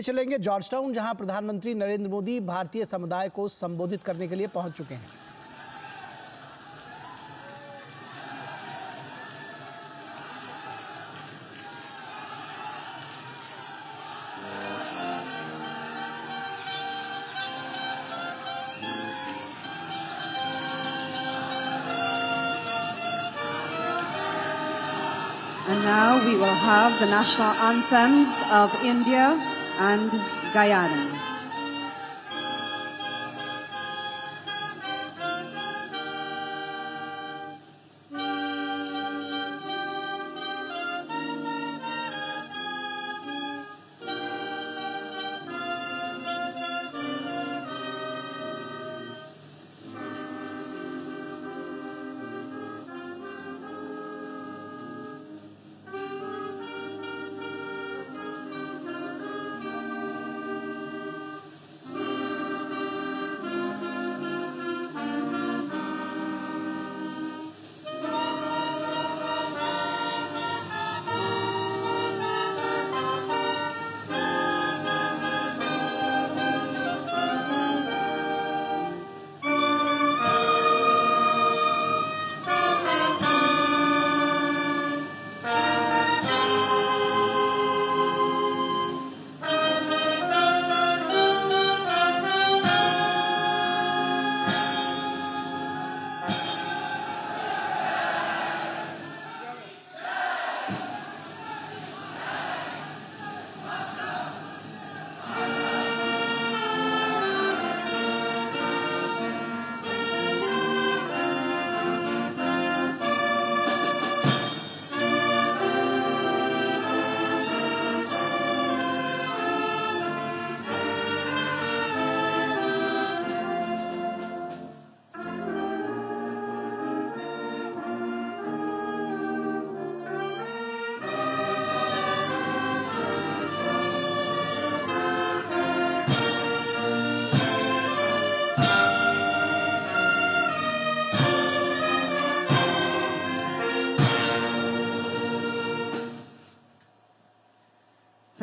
चलेंगे जॉर्जटाउन, जहां प्रधानमंत्री नरेंद्र मोदी भारतीय समुदाय को संबोधित करने के लिए पहुंच चुके हैं। And now we will have the national anthems of India and Guyana.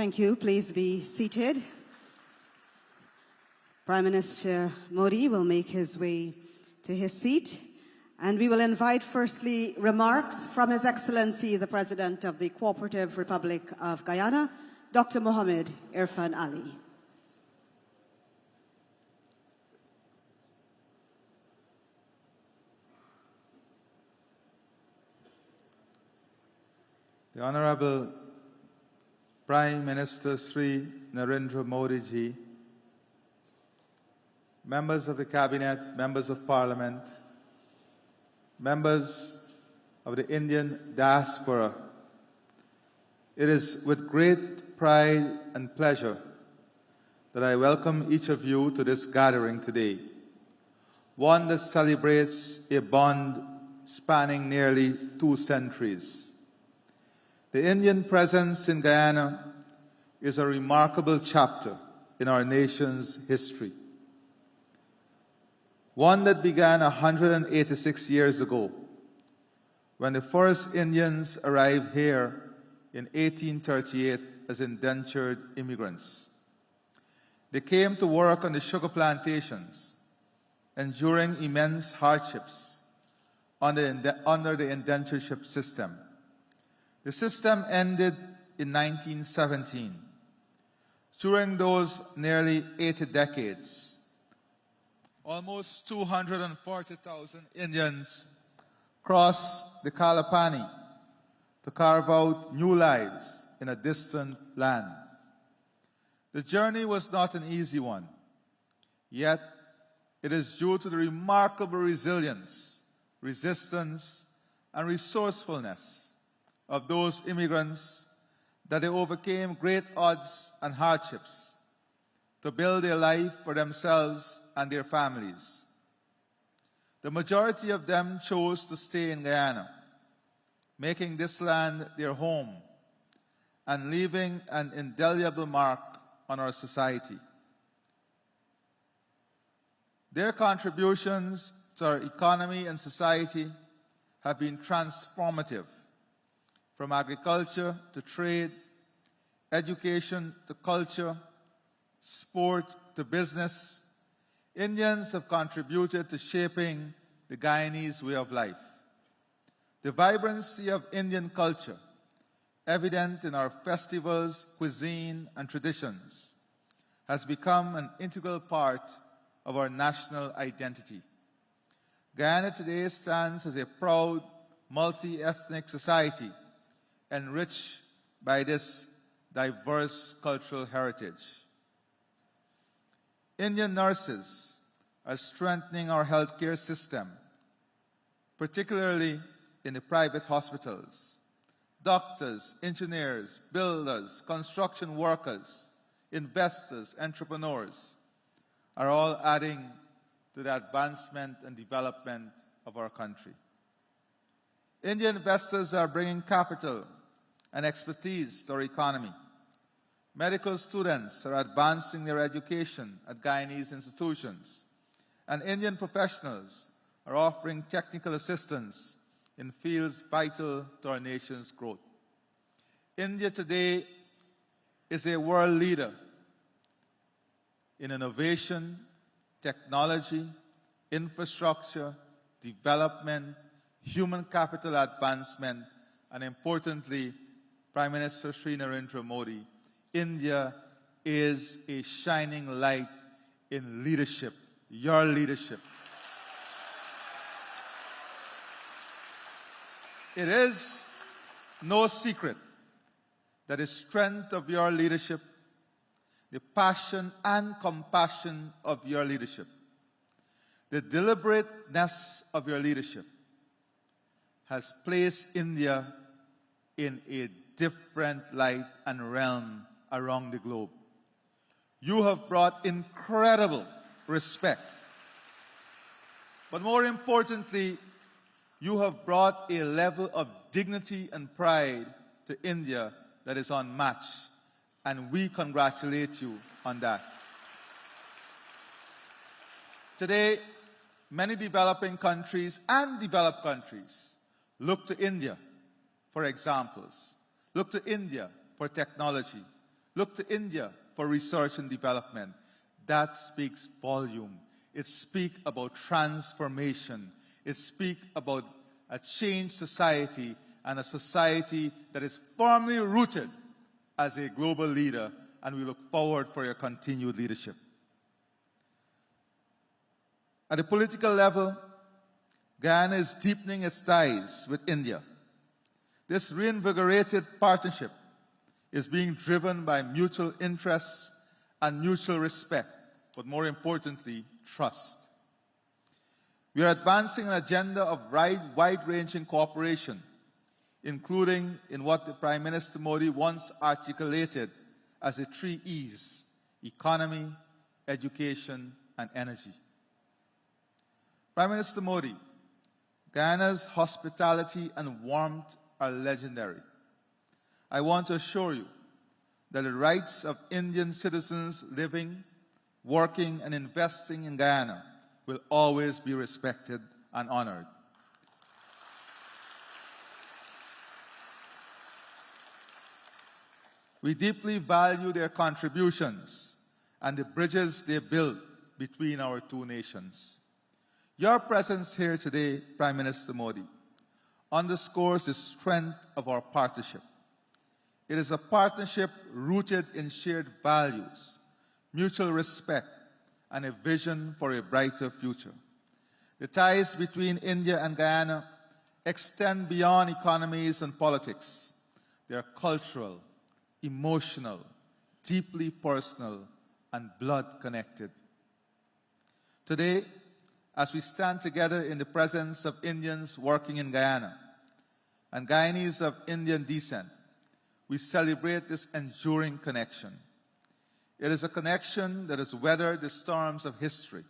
Thank you. Please be seated. Prime Minister Modi will make his way to his seat, and we will invite firstly remarks from His Excellency the President of the Cooperative Republic of Guyana, Dr. Mohammed Irfan Ali. The Honorable Prime Minister Sri Narendra Modi ji, members of the Cabinet, members of Parliament, members of the Indian diaspora, it is with great pride and pleasure that I welcome each of you to this gathering today, one that celebrates a bond spanning nearly 2 centuries. The Indian presence in Guyana is a remarkable chapter in our nation's history, one that began 186 years ago when the first Indians arrived here in 1838 as indentured immigrants. They came to work on the sugar plantations, enduring immense hardships under the indentureship system. The system ended in 1917. During those nearly 80 decades, almost 240,000 Indians crossed the Kalapani to carve out new lives in a distant land. The journey was not an easy one, yet it is due to the remarkable resilience, resistance, and resourcefulness of those immigrants that they overcame great odds and hardships to build a life for themselves and their families. The majority of them chose to stay in Guyana, making this land their home and leaving an indelible mark on our society. Their contributions to our economy and society have been transformative, from agriculture to trade, education to culture, sport to business, Indians have contributed to shaping the Guyanese way of life. The vibrancy of Indian culture, evident in our festivals, cuisine, and traditions, has become an integral part of our national identity. Guyana today stands as a proud, multi-ethnic society enriched by this diverse cultural heritage. Indian nurses are strengthening our healthcare system, particularly in the private hospitals. Doctors, engineers, builders, construction workers, investors, entrepreneurs are all adding to the advancement and development of our country. Indian investors are bringing capital and expertise to our economy. Medical students are advancing their education at Guyanese institutions, and Indian professionals are offering technical assistance in fields vital to our nation's growth. India today is a world leader in innovation, technology, infrastructure, development, human capital advancement, and importantly, Prime Minister Sri Narendra Modi, India is a shining light in leadership, your leadership. It is no secret that the strength of your leadership, the passion and compassion of your leadership, the deliberateness of your leadership has placed India in a different light and realm around the globe. You have brought incredible respect. But more importantly, you have brought a level of dignity and pride to India that is unmatched, and we congratulate you on that. Today, many developing countries and developed countries look to India for examples, look to India for technology, look to India for research and development. That speaks volume. It speaks about transformation. It speaks about a changed society and a society that is firmly rooted as a global leader, and we look forward for your continued leadership. At the political level, Guyana is deepening its ties with India. This reinvigorated partnership is being driven by mutual interests and mutual respect, but more importantly, trust. We are advancing an agenda of wide-ranging cooperation, including in what the Prime Minister Modi once articulated as the 3 E's: economy, education, and energy. Prime Minister Modi, Guyana's hospitality and warmth are legendary. I want to assure you that the rights of Indian citizens living, working, and investing in Guyana will always be respected and honored. We deeply value their contributions and the bridges they build between our two nations. Your presence here today, Prime Minister Modi, underscores the strength of our partnership. It is a partnership rooted in shared values, mutual respect, and a vision for a brighter future. The ties between India and Guyana extend beyond economies and politics. They are cultural, emotional, deeply personal, and blood-connected. Today, as we stand together in the presence of Indians working in Guyana and Guyanese of Indian descent, we celebrate this enduring connection. It is a connection that has weathered the storms of history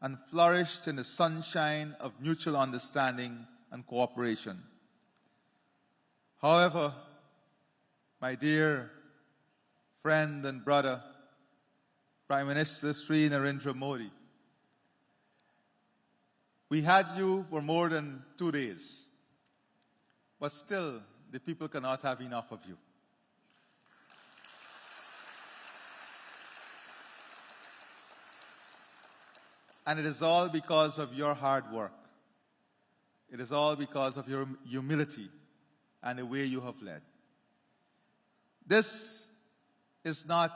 and flourished in the sunshine of mutual understanding and cooperation. However, my dear friend and brother, Prime Minister Sri Narendra Modi, we had you for more than 2 days, but still the people cannot have enough of you. And it is all because of your hard work. It is all because of your humility and the way you have led. This is not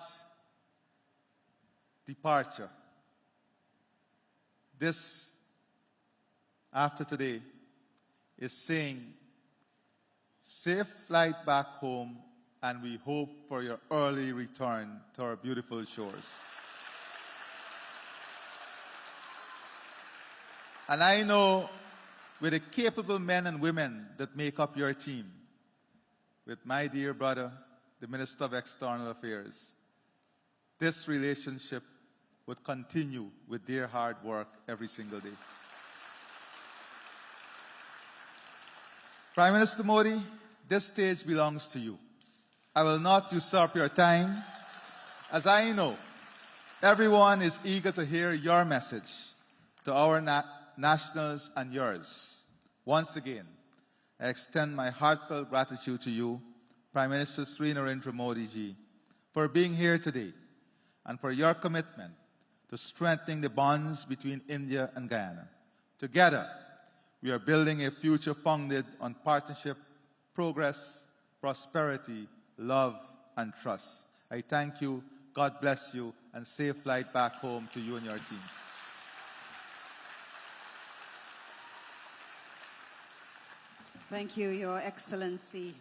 departure. This, after today, is saying, safe flight back home, and we hope for your early return to our beautiful shores. And I know with the capable men and women that make up your team, with my dear brother, the Minister of External Affairs, this relationship would continue with their hard work every single day. Prime Minister Modi, this stage belongs to you. I will not usurp your time, as I know everyone is eager to hear your message to our nationals and yours. Once again, I extend my heartfelt gratitude to you, Prime Minister Narendra Modi ji, for being here today and for your commitment to strengthening the bonds between India and Guyana. Together, we are building a future founded on partnership, progress, prosperity, love, and trust. I thank you, God bless you, and safe flight back home to you and your team. Thank you, Your Excellency.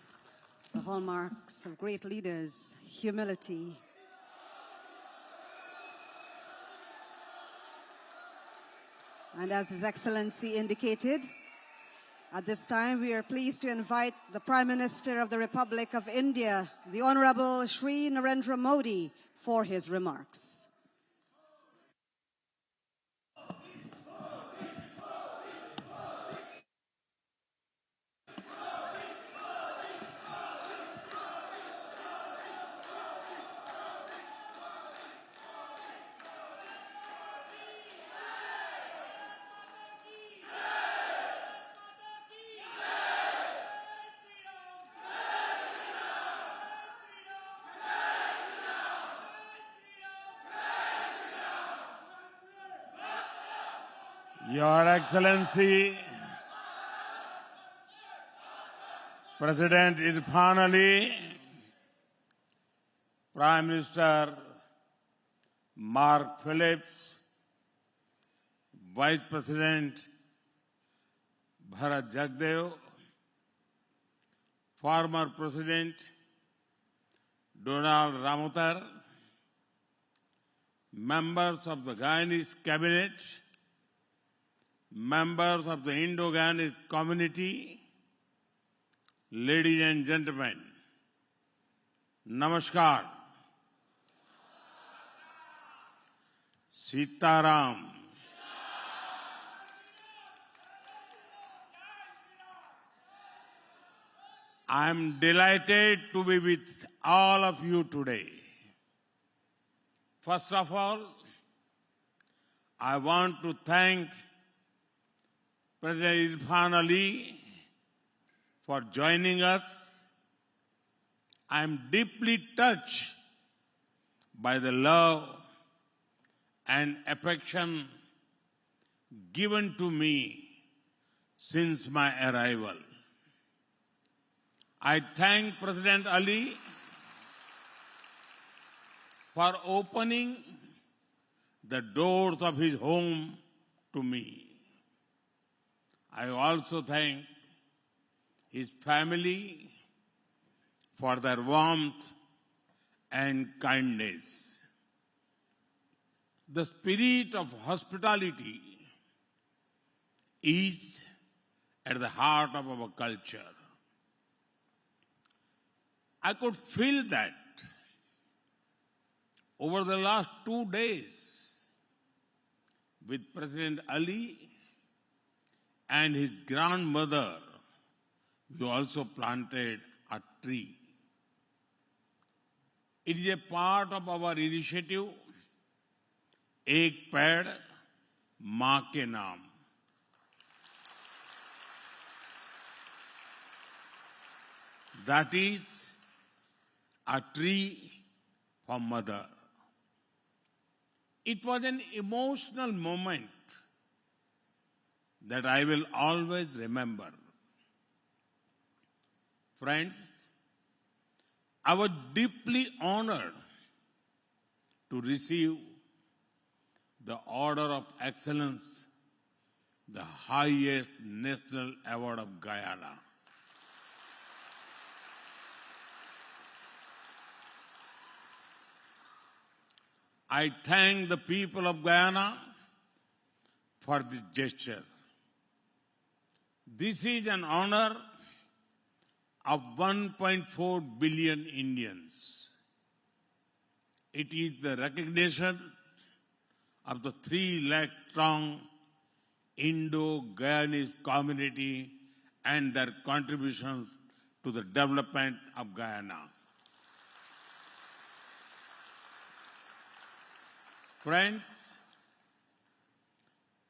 The hallmarks of great leaders, humility. And as His Excellency indicated, at this time we are pleased to invite the Prime Minister of the Republic of India, the Honorable Shri Narendra Modi, for his remarks. Your Excellency, President Irfan Ali, Prime Minister Mark Phillips, Vice President Bharat Jagdev, former President Donald Ramotar, members of the Guyanese Cabinet, members of the Indo-Guyanese community, ladies and gentlemen, Namaskar. Sitaram. I am delighted to be with all of you today. First of all, I want to thank President Irfan Ali for joining us. I am deeply touched by the love and affection given to me since my arrival. I thank President Ali for opening the doors of his home to me. I also thank his family for their warmth and kindness. The spirit of hospitality is at the heart of our culture. I could feel that over the last 2 days with President Ali and his grandmother. We also planted a tree. It is a part of our initiative, Ek Ped, Maa Ke Naam. That is a tree for mother. It was an emotional moment that I will always remember. Friends, I was deeply honored to receive the Order of Excellence, the highest national award of Guyana. I thank the people of Guyana for this gesture. This is an honor of 1.4 billion Indians. It is the recognition of the 3 lakh strong Indo-Guyanese community and their contributions to the development of Guyana. Friends,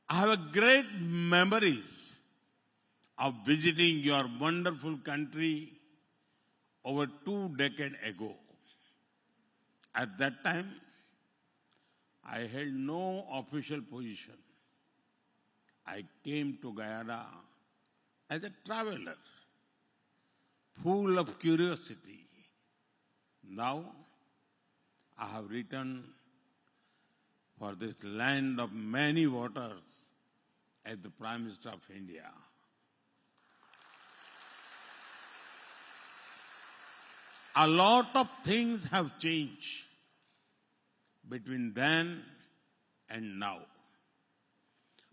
I have great memories of visiting your wonderful country over 2 decades ago. At that time, I held no official position. I came to Guyana as a traveler, full of curiosity. Now, I have returned for this land of many waters as the Prime Minister of India. A lot of things have changed between then and now.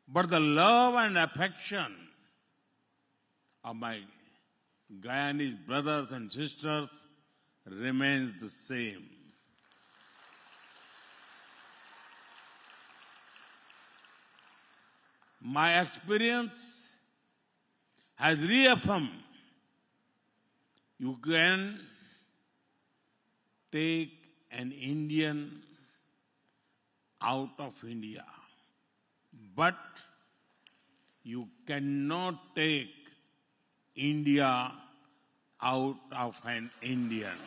But the love and affection of my Guyanese brothers and sisters remains the same. My experience has reaffirmed you can take an Indian out of India, but you cannot take India out of an Indian.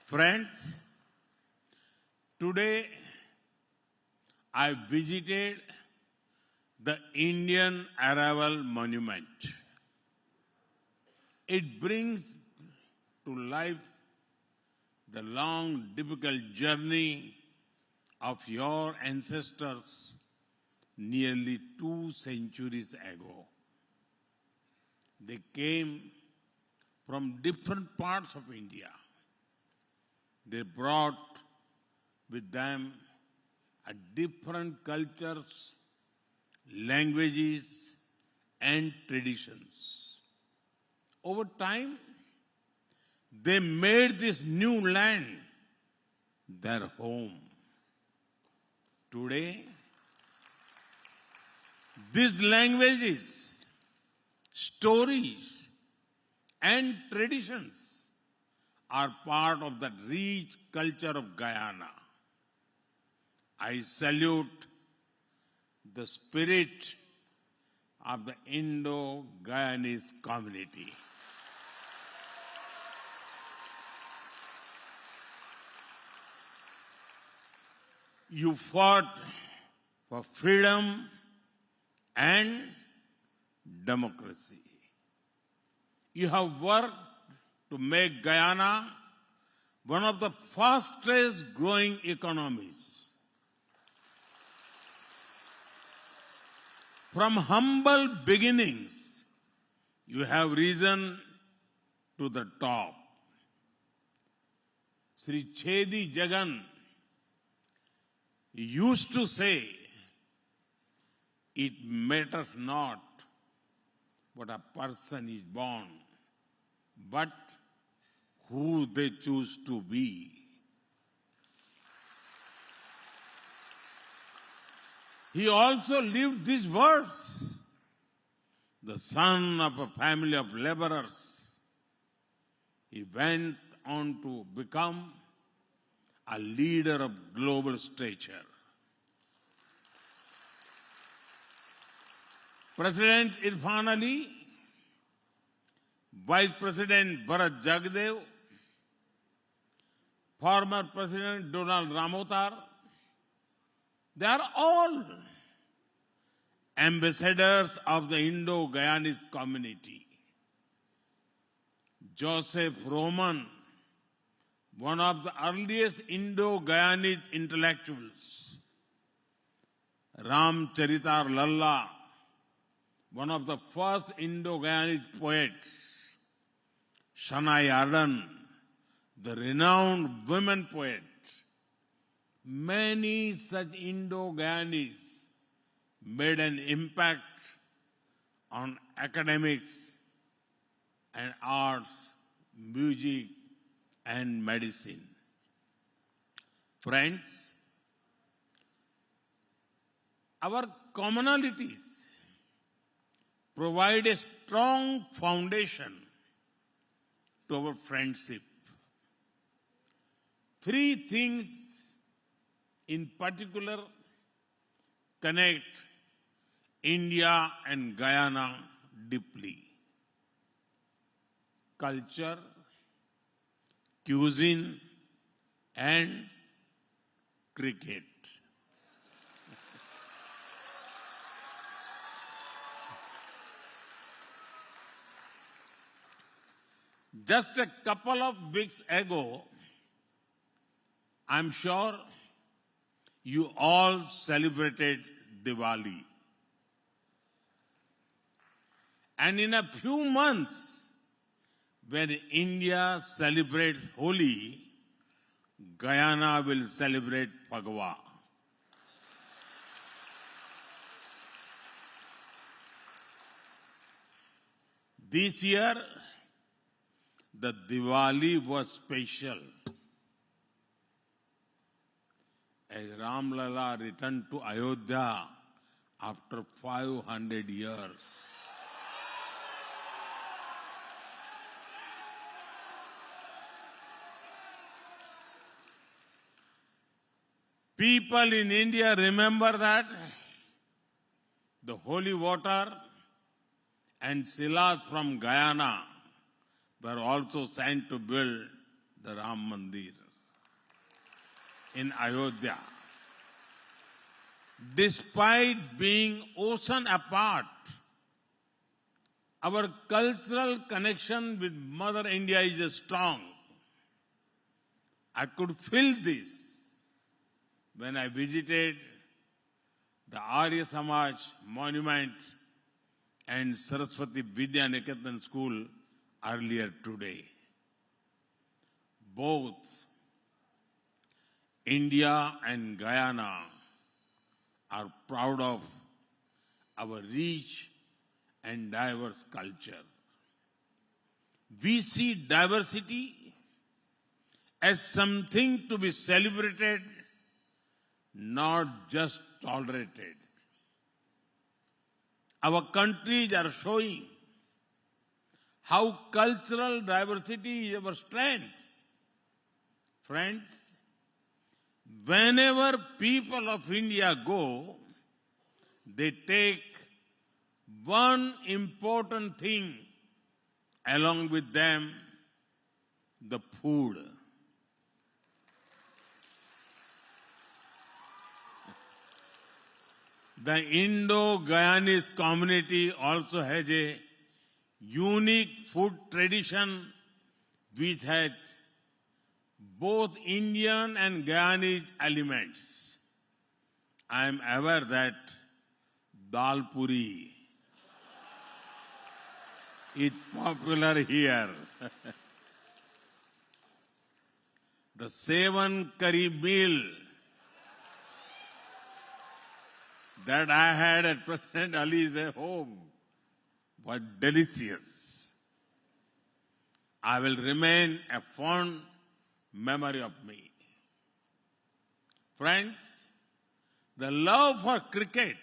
Friends, today I visited the Indian Arrival Monument. It brings to life the long, difficult journey of your ancestors nearly 2 centuries ago. They came from different parts of India. They brought with them different cultures, languages, and traditions. Over time, they made this new land their home. Today, these languages, stories, and traditions are part of the rich culture of Guyana. I salute the spirit of the Indo-Guyanese community. You fought for freedom and democracy. You have worked to make Guyana one of the fastest growing economies. From humble beginnings, you have risen to the top. Sri Chedi Jagan used to say, it matters not what a person is born, but who they choose to be. He also lived these words. The son of a family of laborers, he went on to become a leader of global stature. President Irfan Ali Vice President Bharat Jagdev, former President Donald Ramotar, they are all ambassadors of the Indo-Guyanese community. Joseph Roman, one of the earliest Indo-Guyanese intellectuals. Ramcharitar Lalla, one of the first Indo-Guyanese poets. Shana Yarden, the renowned women poet. Many such Indo-Guyanese made an impact on academics and arts, music and medicine. Friends, our commonalities provide a strong foundation to our friendship. Three things in particular connect India and Guyana deeply: culture, cuisine, and cricket. Just a couple of weeks ago, I'm sure you all celebrated Diwali. And in a few months, when India celebrates Holi, Guyana will celebrate Phagwa. This year, the Diwali was special, as Ram Lalla returned to Ayodhya after 500 years. People in India remember that the holy water and silas from Guyana were also sent to build the Ram Mandir in Ayodhya. Despite being ocean apart, our cultural connection with Mother India is strong. I could feel this when I visited the Arya Samaj monument and Saraswati Vidya Niketan school earlier today. Both India and Guyana are proud of our rich and diverse culture. We see diversity as something to be celebrated, not just tolerated. Our countries are showing how cultural diversity is our strength. Friends, whenever people of India go, they take one important thing along with them: the food. The Indo-Guyanese community also has a unique food tradition which has both Indian and Guyanese elements. I am aware that dal puri is popular here. The 7 curry meal that I had at President Ali's home was delicious. I will remain a fond memory of me. Friends, the love for cricket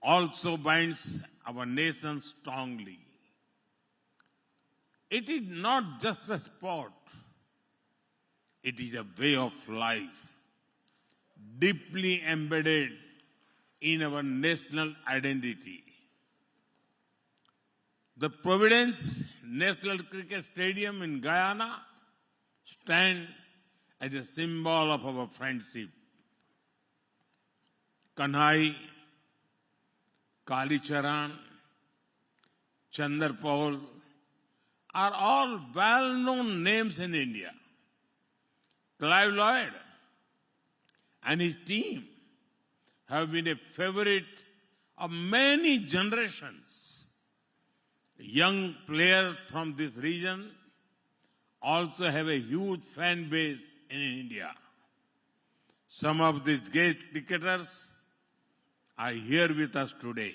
also binds our nation strongly. It is not just a sport. It is a way of life, deeply embedded in our national identity. The Providence National Cricket Stadium in Guyana stands as a symbol of our friendship. Kanhai, Kalicharan, Chandarpaul are all well-known names in India. Clive Lloyd and his team have been a favorite of many generations. Young players from this region also have a huge fan base in India. Some of these great cricketers are here with us today.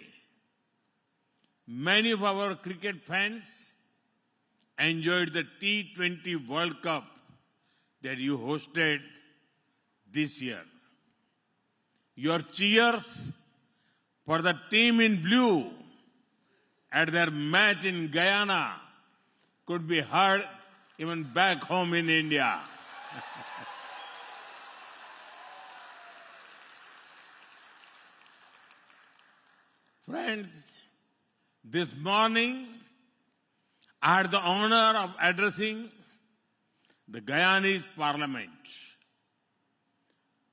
Many of our cricket fans enjoyed the T20 World Cup that you hosted this year. Your cheers for the team in blue at their match in Guyana could be heard even back home in India. Friends, this morning I had the honor of addressing the Guyanese Parliament.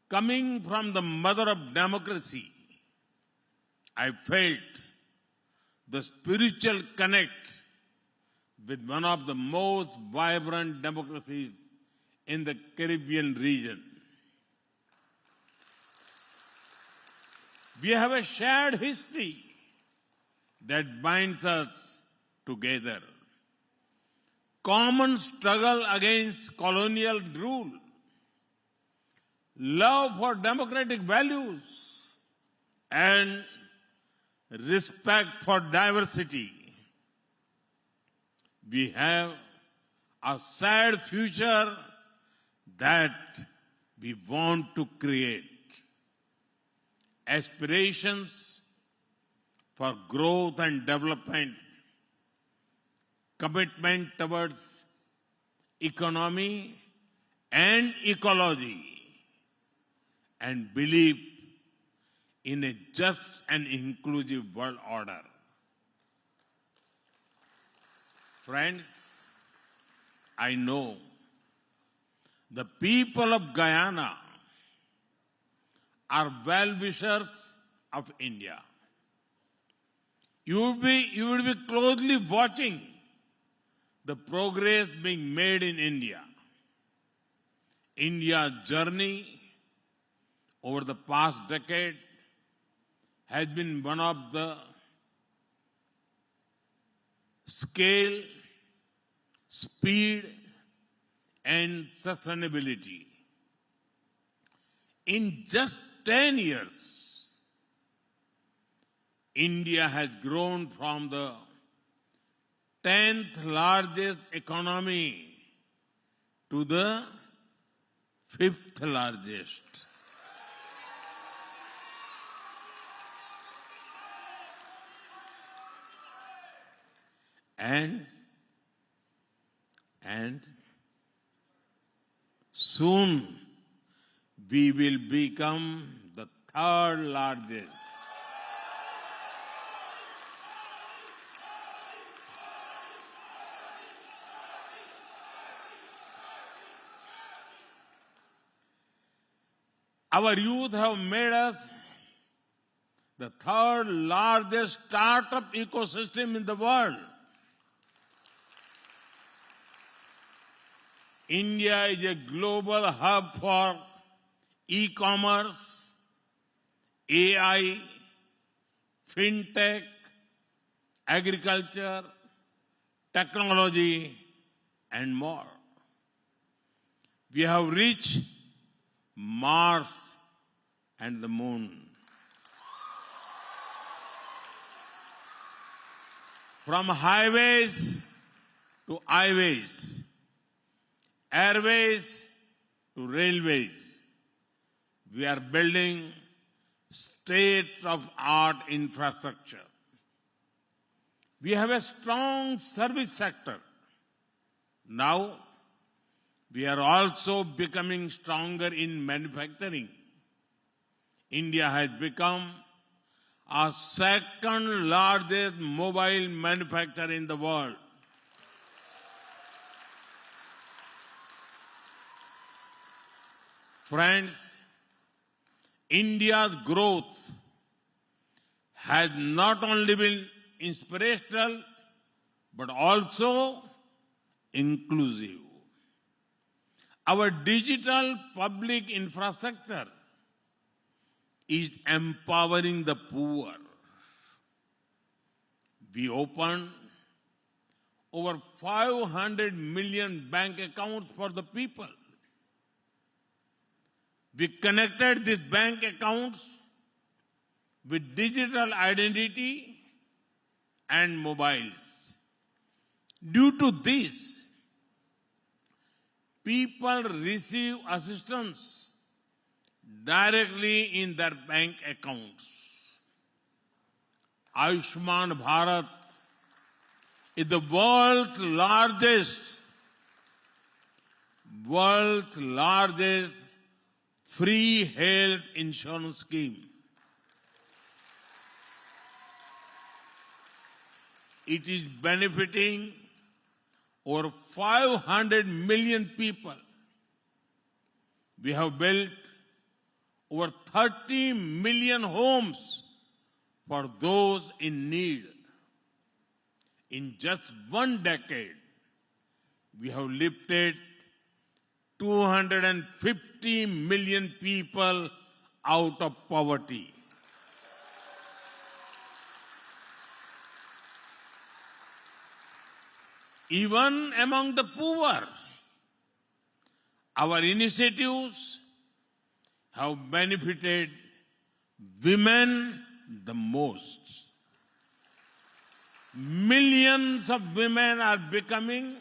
Coming from the mother of democracy, I felt the spiritual connect with one of the most vibrant democracies in the Caribbean region. We have a shared history that binds us together. Common struggle against colonial rule, love for democratic values, and respect for diversity. We have a shared future that we want to create. Aspirations for growth and development, commitment towards economy and ecology, and belief in a just and inclusive world order. Friends, I know the people of Guyana are well-wishers of India. You will be closely watching the progress being made in India. India's journey over the past decade has been one of the scale, speed, and sustainability. In just 10 years, India has grown from the 10th largest economy to the 5th largest. And soon we will become the 3rd largest. Our youth have made us the 3rd largest startup ecosystem in the world. India is a global hub for e-commerce, AI, fintech, agriculture, technology, and more. We have reached Mars and the moon. From highways to highways, airways to railways, we are building state-of-art infrastructure. We have a strong service sector. Now, we are also becoming stronger in manufacturing. India has become our second largest mobile manufacturer in the world. Friends, India's growth has not only been inspirational, but also inclusive. Our digital public infrastructure is empowering the poor. We opened over 500 million bank accounts for the people. We connected these bank accounts with digital identity and mobiles. Due to this, people receive assistance directly in their bank accounts. Ayushman Bharat is the world's largest free health insurance scheme. It is benefiting over 500 million people. We have built over 30 million homes for those in need. In just one decade, we have lifted 250 million people out of poverty. Even among the poor, our initiatives have benefited women the most. Millions of women are becoming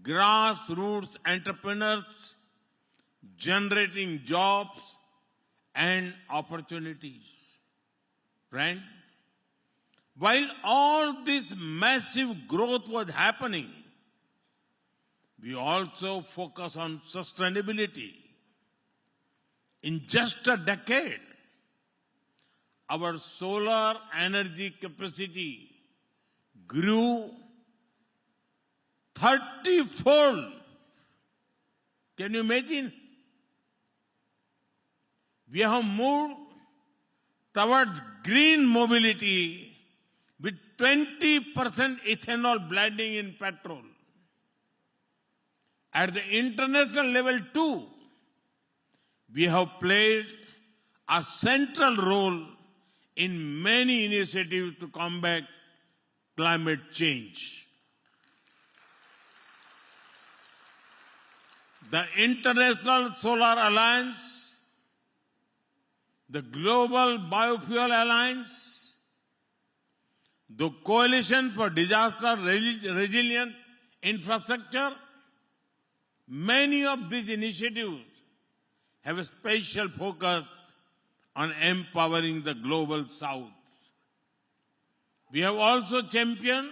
grassroots entrepreneurs, generating jobs and opportunities. Friends, while all this massive growth was happening, we also focus on sustainability. In just a decade, our solar energy capacity grew 30-fold. Can you imagine? We have moved towards green mobility with 20% ethanol blending in petrol. At the international level too, we have played a central role in many initiatives to combat climate change. The International Solar Alliance, the Global Biofuel Alliance, the Coalition for Disaster Resilient Infrastructure, many of these initiatives have a special focus on empowering the global south. We have also championed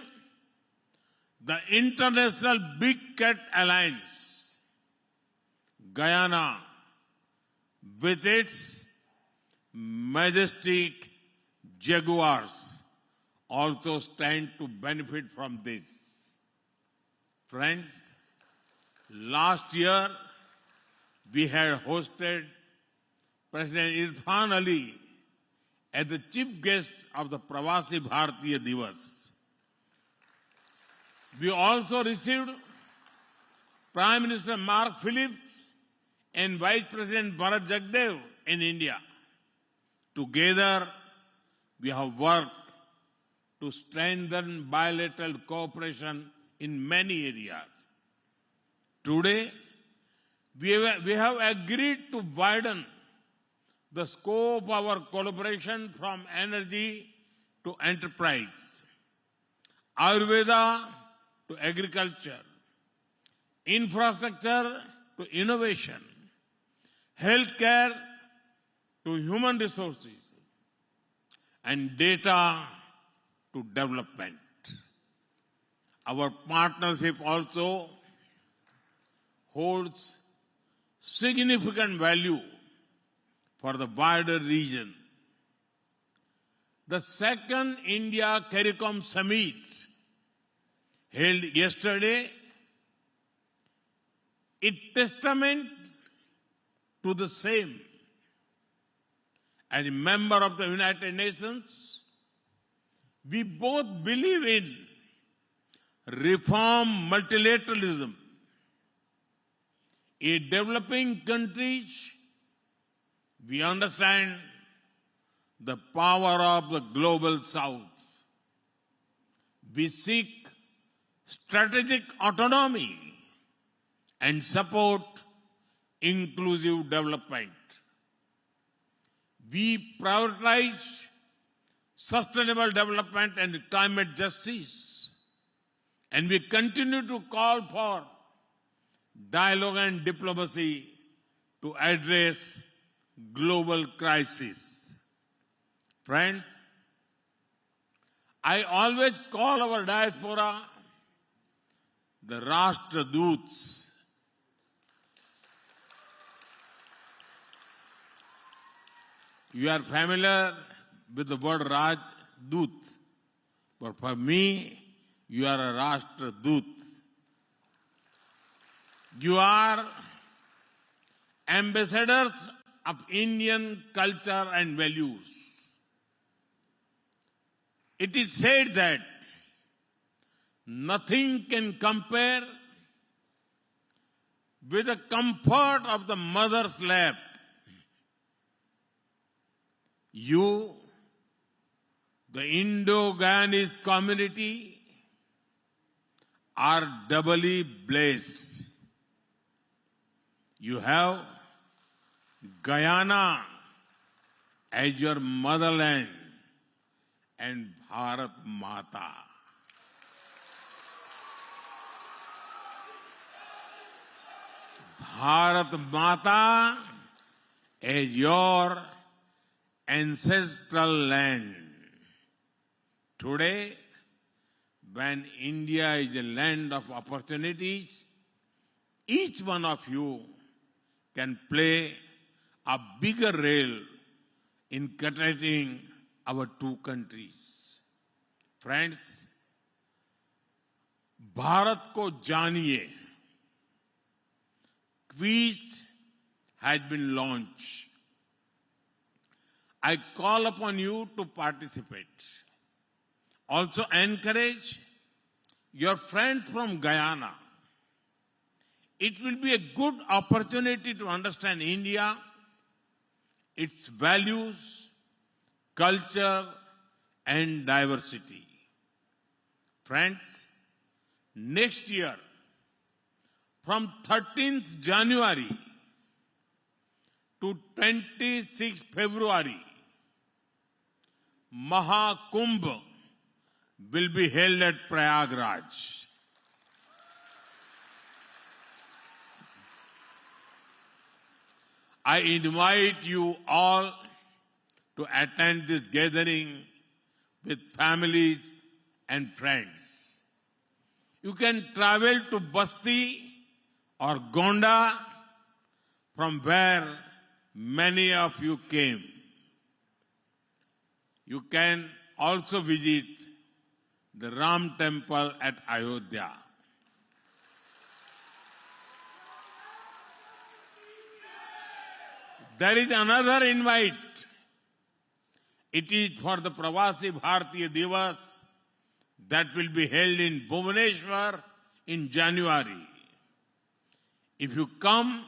the International Big Cat Alliance. Guyana, with its majestic jaguars, also stand to benefit from this. Friends, last year we had hosted President Irfan Ali as the chief guest of the Pravasi Bharatiya Divas. We also received Prime Minister Mark Phillips and Vice President Bharat Jagdev in India. Together, we have worked to strengthen bilateral cooperation in many areas. Today, we have agreed to widen the scope of our collaboration from energy to enterprise, Ayurveda to agriculture, infrastructure to innovation, healthcare to human resources, and data to development. Our partnership also holds significant value for the wider region. the second India CARICOM summit held yesterday, is testament to the same. As a member of the United Nations, we both believe in reform multilateralism. In developing countries, we understand the power of the global south. We seek strategic autonomy and support inclusive development. We prioritize sustainable development and climate justice, and we continue to call for dialogue and diplomacy to address global crises. Friends, I always call our diaspora the Rashtraduts. You are familiar with the word Rajdut, but for me, you are a Rashtradut. You are ambassadors of Indian culture and values. It is said that nothing can compare with the comfort of the mother's lap. You, the Indo-Guyanese community, are doubly blessed. You have Guyana as your motherland and Bharat Mata. Bharat Mata as your ancestral land. Today, when India is a land of opportunities, each one of you can play a bigger role in connecting our two countries. Friends, Bharat ko janiye quiz has been launched. I call upon you to participate. Also encourage your friends from Guyana. It will be a good opportunity to understand India, its values, culture, and diversity. Friends, next year, from 13th January to 26th February, Mahakumbh will be held at Prayagraj. I invite you all to attend this gathering with families and friends. You can travel to Basti or Gonda, from where many of you came. You can also visit the Ram temple at Ayodhya. There is another invite. It is for the Pravasi Bharatiya Divas that will be held in Bhubaneswar in January. If you come,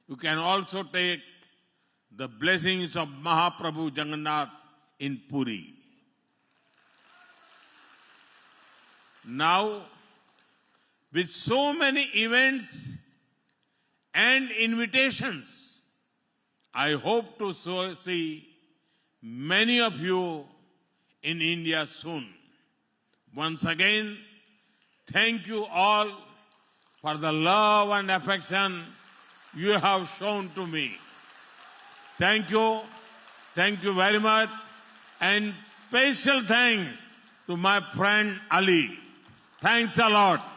you can also take the blessings of Mahaprabhu Jagannath in Puri. Now, with so many events and invitations, I hope to see many of you in India soon. Once again, thank you all for the love and affection you have shown to me. Thank you. Thank you very much. And special thanks to my friend Ali. Thanks a lot.